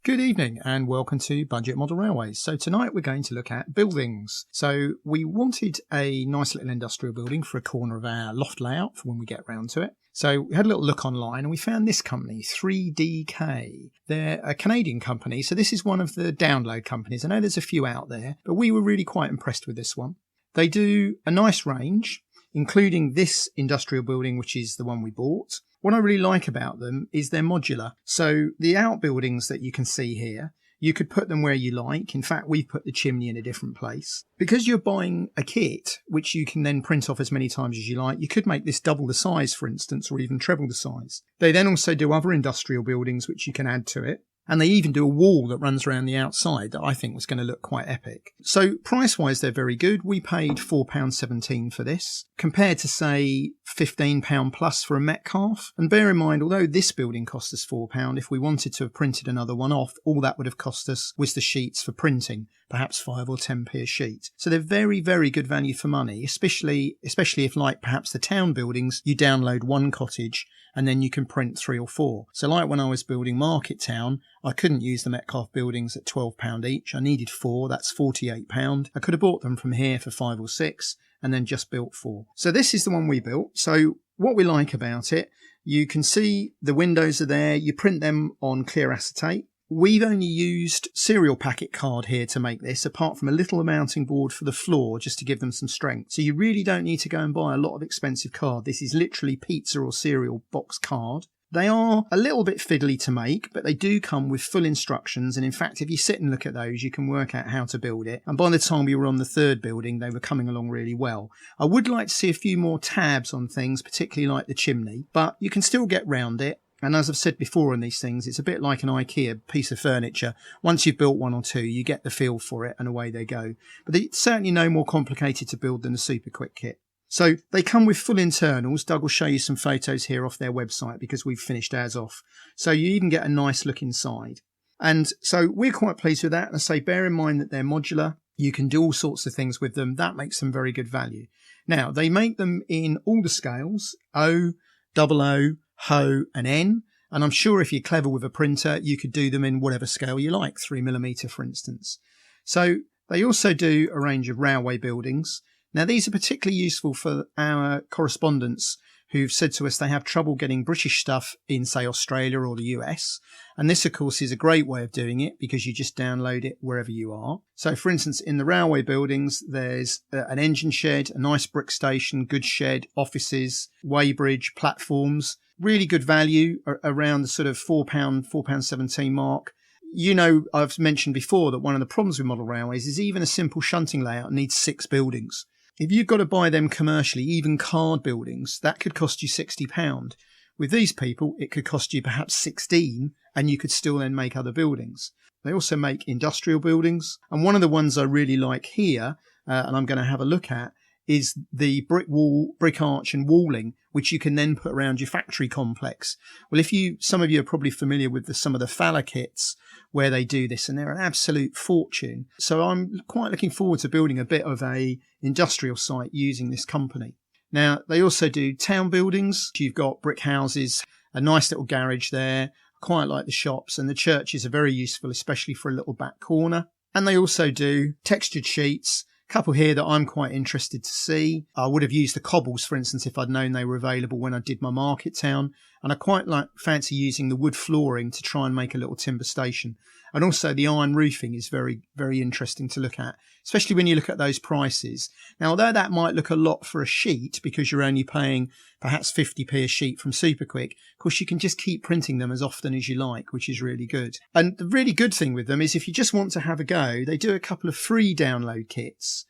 Good evening and welcome to Budget Model Railways. So tonight we're going to look at buildings. So we wanted a nice little industrial building for a corner of our loft layout for when we get around to it. So we had a little look online and we found this company, 3DK. They're a Canadian company, so this is one of the download companies. I know there's a few out there, but we were really quite impressed with this one. They do a nice range, including this industrial building, which is the one we bought. What I really like about them is they're modular. So the outbuildings that you can see here, you could put them where you like. In fact, we've put the chimney in a different place. Because you're buying a kit, which you can then print off as many times as you like, you could make this double the size, for instance, or even treble the size. They then also do other industrial buildings, which you can add to it. And they even do a wall that runs around the outside that I think was going to look quite epic. So price-wise, they're very good. We paid £4.17 for this, compared to, say, £15 plus for a Metcalfe. And bear in mind, although this building cost us £4, if we wanted to have printed another one off, all that would have cost us was the sheets for printing, perhaps 5 or 10p a sheet. So they're very, very good value for money, especially if, like perhaps the town buildings, you download one cottage and then you can print 3 or 4. So like when I was building Market Town, I couldn't use the Metcalfe buildings at £12 each. I needed 4, that's £48. I could have bought them from here for 5 or 6 and then just built 4. So this is the one we built. So what we like about it, you can see the windows are there. You print them on clear acetate. We've only used cereal packet card here to make this, apart from a little mounting board for the floor just to give them some strength. So you really don't need to go and buy a lot of expensive card. This is literally pizza or cereal box card. They are a little bit fiddly to make, but they do come with full instructions. And in fact, if you sit and look at those, you can work out how to build it. And by the time we were on the third building, they were coming along really well. I would like to see a few more tabs on things, particularly like the chimney, but you can still get round it. And as I've said before on these things, it's a bit like an IKEA piece of furniture. Once you've built one or two, you get the feel for it and away they go. But it's certainly no more complicated to build than the Super Quick kit. So they come with full internals. Doug will show you some photos here off their website because we've finished ours off. So you even get a nice look inside. And so we're quite pleased with that. And I say, bear in mind that they're modular. You can do all sorts of things with them. That makes them very good value. Now, they make them in all the scales, O, double O, Ho and N, and I'm sure if you're clever with a printer you could do them in whatever scale you like, 3mm for instance. So they also do a range of railway buildings. Now these are particularly useful for our correspondents who've said to us they have trouble getting British stuff in, say, Australia or the US. And this, of course, is a great way of doing it because you just download it wherever you are. So, for instance, in the railway buildings, there's an engine shed, a nice brick station, goods shed, offices, weighbridge, platforms. Really good value around the sort of £4, £4.17 mark. You know, I've mentioned before that one of the problems with model railways is even a simple shunting layout needs 6 buildings. If you've got to buy them commercially, even card buildings, that could cost you £60. With these people, it could cost you perhaps 16, and you could still then make other buildings. They also make industrial buildings. And one of the ones I really like here, and I'm going to have a look at, is the brick wall, brick arch and walling, which you can then put around your factory complex. Well, some of you are probably familiar with some of the Fowler kits where they do this, and they're an absolute fortune. So I'm quite looking forward to building a bit of a industrial site using this company. Now, they also do town buildings. You've got brick houses, a nice little garage there. Quite like the shops, and the churches are very useful, especially for a little back corner. And they also do textured sheets. Couple here that I'm quite interested to see. I would have used the cobbles, for instance, if I'd known they were available when I did my Market Town. And I quite fancy using the wood flooring to try and make a little timber station. And also the iron roofing is very, very interesting to look at, especially when you look at those prices. Now, although that might look a lot for a sheet because you're only paying perhaps 50p a sheet from Superquick, of course, you can just keep printing them as often as you like, which is really good. And the really good thing with them is if you just want to have a go, they do a couple of free download kits.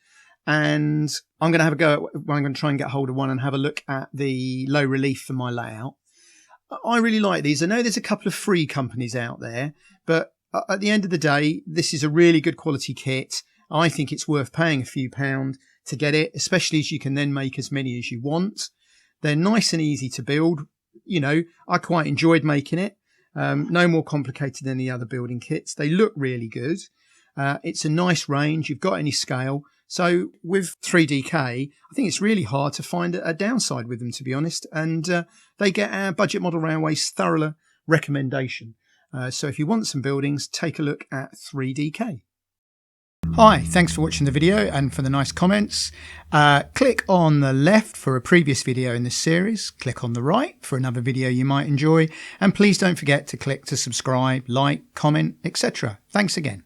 And I'm going to have a go I'm going to try and get hold of one and have a look at the low relief for my layout. I really like these. I know there's a couple of free companies out there, but at the end of the day, this is a really good quality kit. I think it's worth paying a few pounds to get it, especially as you can then make as many as you want. They're nice and easy to build. You know, I quite enjoyed making it. No more complicated than the other building kits. They look really good. It's a nice range. You've got any scale. So with 3DK, I think it's really hard to find a downside with them, to be honest. And they get our Budget Model Railways thorough recommendation. So if you want some buildings, take a look at 3DK. Hi, thanks for watching the video and for the nice comments. Click on the left for a previous video in this series. Click on the right for another video you might enjoy. And please don't forget to click to subscribe, like, comment, etc. Thanks again.